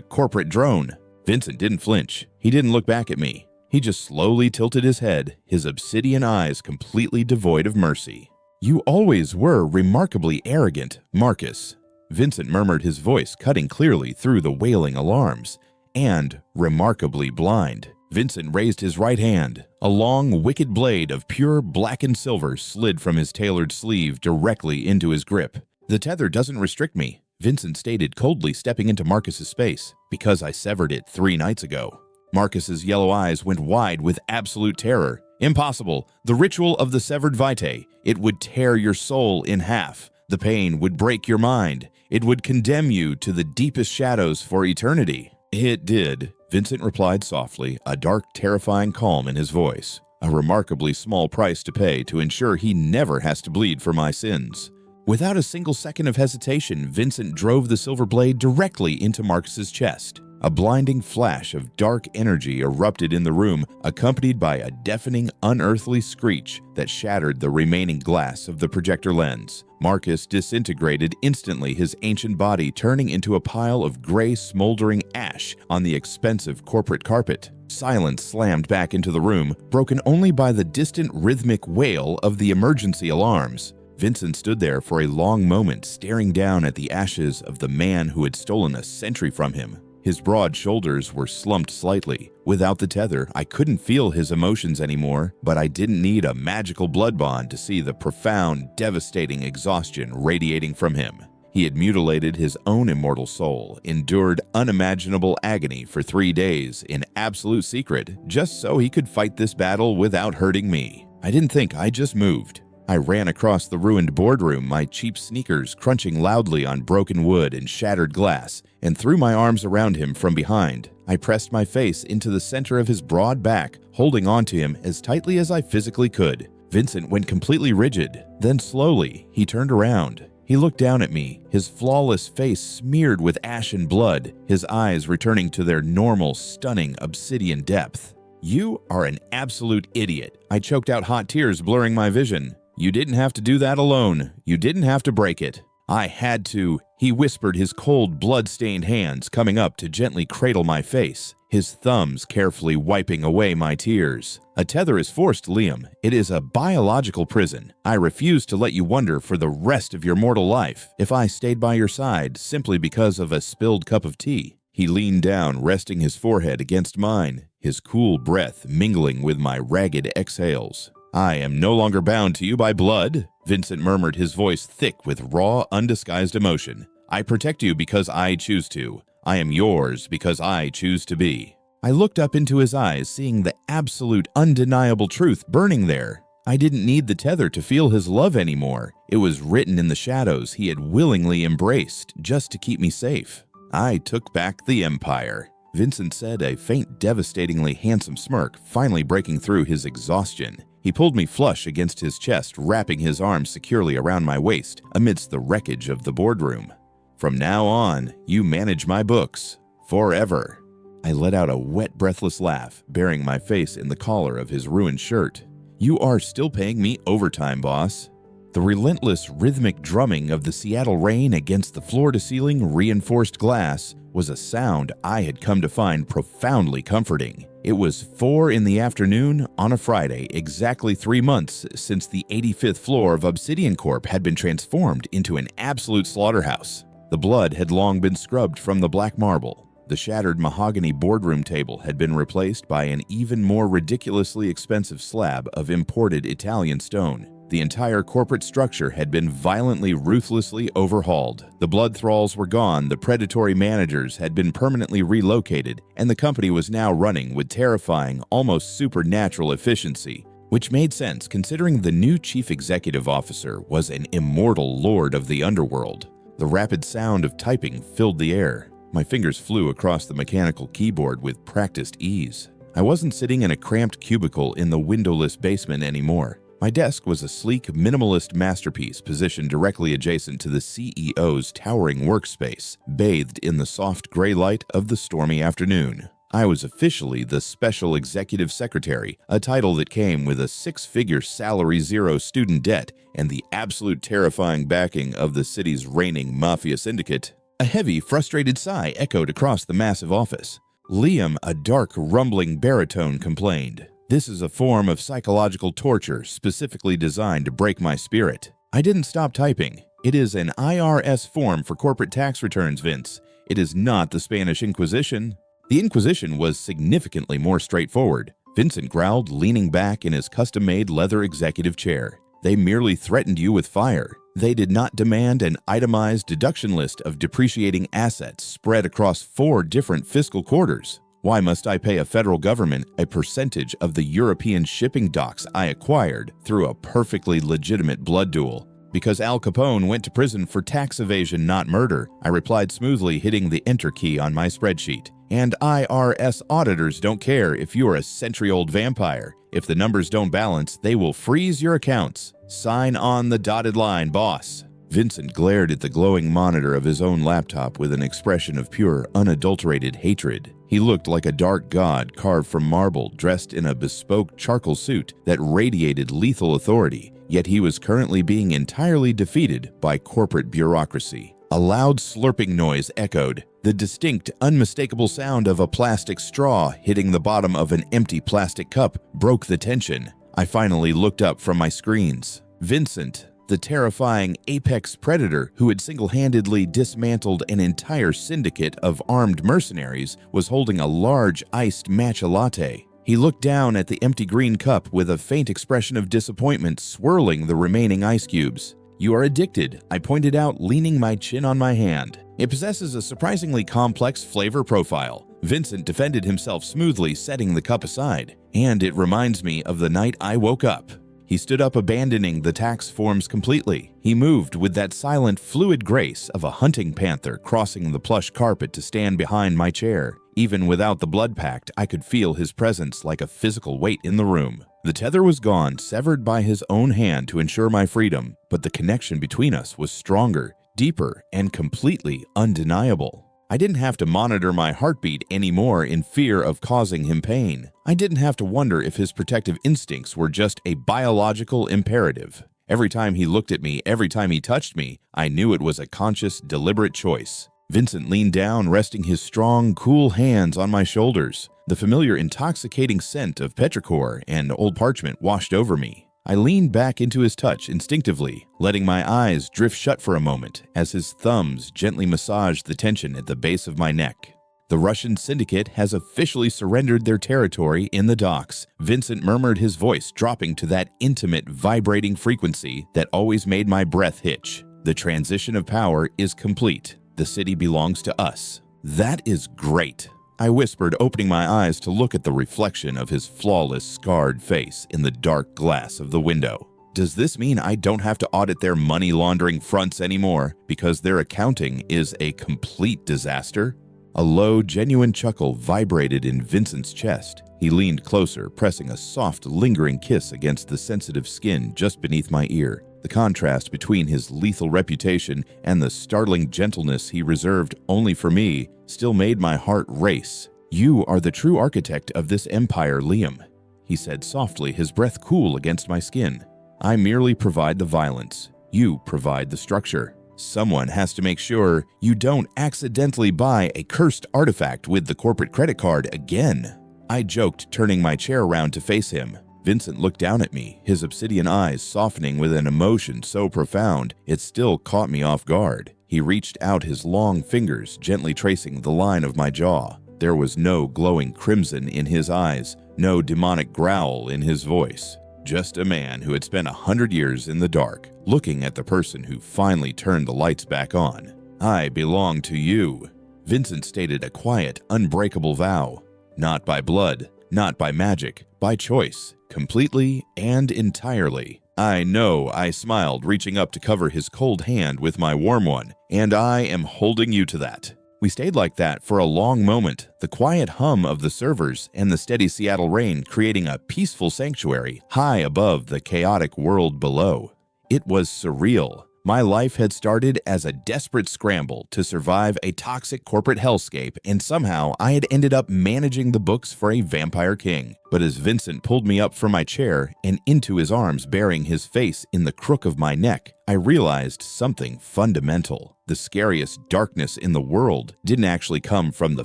corporate drone." Vincent didn't flinch. He didn't look back at me. He just slowly tilted his head, his obsidian eyes completely devoid of mercy. "You always were remarkably arrogant, Marcus," Vincent murmured, his voice cutting clearly through the wailing alarms. "And remarkably blind." Vincent raised his right hand. A long, wicked blade of pure blackened silver slid from his tailored sleeve directly into his grip. "The tether doesn't restrict me," Vincent stated, coldly stepping into Marcus's space, "because I severed it 3 nights ago." Marcus's yellow eyes went wide with absolute terror. "Impossible. The ritual of the severed vitae. It would tear your soul in half. The pain would break your mind. It would condemn you to the deepest shadows for eternity." "It did," Vincent replied softly, a dark, terrifying calm in his voice. "A remarkably small price to pay to ensure he never has to bleed for my sins." Without a single second of hesitation, Vincent drove the silver blade directly into Marcus's chest. A blinding flash of dark energy erupted in the room, accompanied by a deafening, unearthly screech that shattered the remaining glass of the projector lens. Marcus disintegrated instantly, his ancient body turning into a pile of gray, smoldering ash on the expensive corporate carpet. Silence slammed back into the room, broken only by the distant rhythmic wail of the emergency alarms. Vincent stood there for a long moment, staring down at the ashes of the man who had stolen a century from him. His broad shoulders were slumped slightly. Without the tether, I couldn't feel his emotions anymore, but I didn't need a magical blood bond to see the profound, devastating exhaustion radiating from him. He had mutilated his own immortal soul, endured unimaginable agony for 3 days in absolute secret, just so he could fight this battle without hurting me. I didn't think, I just moved. I ran across the ruined boardroom, my cheap sneakers crunching loudly on broken wood and shattered glass, and threw my arms around him from behind. I pressed my face into the center of his broad back, holding onto him as tightly as I physically could. Vincent went completely rigid. Then slowly, he turned around. He looked down at me, his flawless face smeared with ash and blood, his eyes returning to their normal, stunning obsidian depth. "You are an absolute idiot." I choked out hot tears, blurring my vision. "You didn't have to do that alone. You didn't have to break it." "I had to," he whispered, his cold, blood-stained hands coming up to gently cradle my face, his thumbs carefully wiping away my tears. "A tether is forced, Liam. It is a biological prison. I refuse to let you wonder for the rest of your mortal life if I stayed by your side simply because of a spilled cup of tea." He leaned down, resting his forehead against mine, his cool breath mingling with my ragged exhales. "I am no longer bound to you by blood," Vincent murmured, his voice thick with raw, undisguised emotion. "I protect you because I choose to. I am yours because I choose to be." I looked up into his eyes, seeing the absolute, undeniable truth burning there. I didn't need the tether to feel his love anymore. It was written in the shadows he had willingly embraced just to keep me safe. "I took back the Empire," Vincent said, a faint, devastatingly handsome smirk finally breaking through his exhaustion. He pulled me flush against his chest, wrapping his arms securely around my waist amidst the wreckage of the boardroom. "From now on, you manage my books. Forever." I let out a wet, breathless laugh, burying my face in the collar of his ruined shirt. "You are still paying me overtime, boss." The relentless rhythmic drumming of the Seattle rain against the floor-to-ceiling reinforced glass was a sound I had come to find profoundly comforting. It was 4 in the afternoon on a Friday, exactly 3 months since the 85th floor of Obsidian Corp had been transformed into an absolute slaughterhouse. The blood had long been scrubbed from the black marble. The shattered mahogany boardroom table had been replaced by an even more ridiculously expensive slab of imported Italian stone. The entire corporate structure had been violently, ruthlessly overhauled. The blood thralls were gone, the predatory managers had been permanently relocated, and the company was now running with terrifying, almost supernatural efficiency, which made sense considering the new chief executive officer was an immortal lord of the underworld. The rapid sound of typing filled the air. My fingers flew across the mechanical keyboard with practiced ease. I wasn't sitting in a cramped cubicle in the windowless basement anymore. My desk was a sleek, minimalist masterpiece positioned directly adjacent to the CEO's towering workspace, bathed in the soft gray light of the stormy afternoon. I was officially the Special Executive Secretary, a title that came with a 6-figure salary, zero student debt, and the absolute terrifying backing of the city's reigning mafia syndicate. A heavy, frustrated sigh echoed across the massive office. Liam, a dark, rumbling baritone, complained. This is a form of psychological torture specifically designed to break my spirit. I didn't stop typing. It is an IRS form for corporate tax returns, Vince. It is not the Spanish Inquisition. The Inquisition was significantly more straightforward. Vincent growled, leaning back in his custom-made leather executive chair. They merely threatened you with fire. They did not demand an itemized deduction list of depreciating assets spread across 4 different fiscal quarters. Why must I pay a federal government a percentage of the European shipping docks I acquired through a perfectly legitimate blood duel? Because Al Capone went to prison for tax evasion, not murder, I replied smoothly, hitting the enter key on my spreadsheet. And IRS auditors don't care if you're a century-old vampire. If the numbers don't balance, they will freeze your accounts. Sign on the dotted line, boss. Vincent glared at the glowing monitor of his own laptop with an expression of pure, unadulterated hatred. He looked like a dark god carved from marble, dressed in a bespoke charcoal suit that radiated lethal authority, yet he was currently being entirely defeated by corporate bureaucracy. A loud slurping noise echoed. The distinct, unmistakable sound of a plastic straw hitting the bottom of an empty plastic cup broke the tension. I finally looked up from my screens. Vincent, the terrifying apex predator who had single-handedly dismantled an entire syndicate of armed mercenaries, was holding a large iced matcha latte. He looked down at the empty green cup with a faint expression of disappointment swirling the remaining ice cubes. You are addicted, I pointed out, leaning my chin on my hand. It possesses a surprisingly complex flavor profile. Vincent defended himself smoothly, setting the cup aside. And it reminds me of the night I woke up. He stood up, abandoning the tax forms completely. He moved with that silent, fluid grace of a hunting panther crossing the plush carpet to stand behind my chair. Even without the blood pact, I could feel his presence like a physical weight in the room. The tether was gone, severed by his own hand to ensure my freedom, but the connection between us was stronger, deeper, and completely undeniable. I didn't have to monitor my heartbeat anymore in fear of causing him pain. I didn't have to wonder if his protective instincts were just a biological imperative. Every time he looked at me, every time he touched me, I knew it was a conscious, deliberate choice. Vincent leaned down, resting his strong, cool hands on my shoulders. The familiar, intoxicating scent of petrichor and old parchment washed over me. I leaned back into his touch instinctively, letting my eyes drift shut for a moment as his thumbs gently massaged the tension at the base of my neck. The Russian syndicate has officially surrendered their territory in the docks, Vincent murmured, his voice dropping to that intimate, vibrating frequency that always made my breath hitch. The transition of power is complete. The city belongs to us. That is great, I whispered, opening my eyes to look at the reflection of his flawless, scarred face in the dark glass of the window. Does this mean I don't have to audit their money laundering fronts anymore because their accounting is a complete disaster? A low, genuine chuckle vibrated in Vincent's chest. He leaned closer, pressing a soft, lingering kiss against the sensitive skin just beneath my ear. The contrast between his lethal reputation and the startling gentleness he reserved only for me still made my heart race. You are the true architect of this empire, Liam, he said softly, his breath cool against my skin. I merely provide the violence. You provide the structure. Someone has to make sure you don't accidentally buy a cursed artifact with the corporate credit card again." I joked, turning my chair around to face him. Vincent looked down at me, his obsidian eyes softening with an emotion so profound it still caught me off guard. He reached out his long fingers, gently tracing the line of my jaw. There was no glowing crimson in his eyes, no demonic growl in his voice. Just a man who had spent 100 years in the dark, looking at the person who finally turned the lights back on. "I belong to you." Vincent stated a quiet, unbreakable vow. Not by blood, not by magic, by choice, completely and entirely. "I know," I smiled, reaching up to cover his cold hand with my warm one, "and I am holding you to that." We stayed like that for a long moment, the quiet hum of the servers and the steady Seattle rain creating a peaceful sanctuary high above the chaotic world below. It was surreal. My life had started as a desperate scramble to survive a toxic corporate hellscape, and somehow I had ended up managing the books for a vampire king. But as Vincent pulled me up from my chair and into his arms, burying his face in the crook of my neck, I realized something fundamental. The scariest darkness in the world didn't actually come from the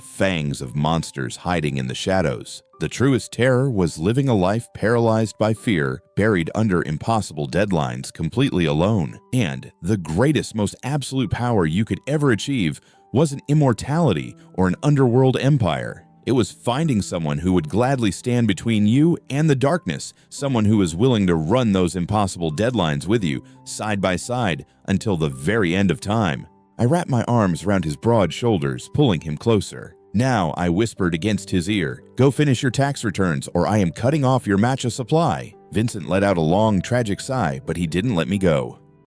fangs of monsters hiding in the shadows. The truest terror was living a life paralyzed by fear, buried under impossible deadlines, completely alone. And the greatest, most absolute power you could ever achieve wasn't immortality or an underworld empire. It was finding someone who would gladly stand between you and the darkness, someone who was willing to run those impossible deadlines with you, side by side, until the very end of time. I wrapped my arms around his broad shoulders, pulling him closer. Now, I whispered against his ear, "Go finish your tax returns, or I am cutting off your matcha supply." Vincent let out a long, tragic sigh, but he didn't let me go.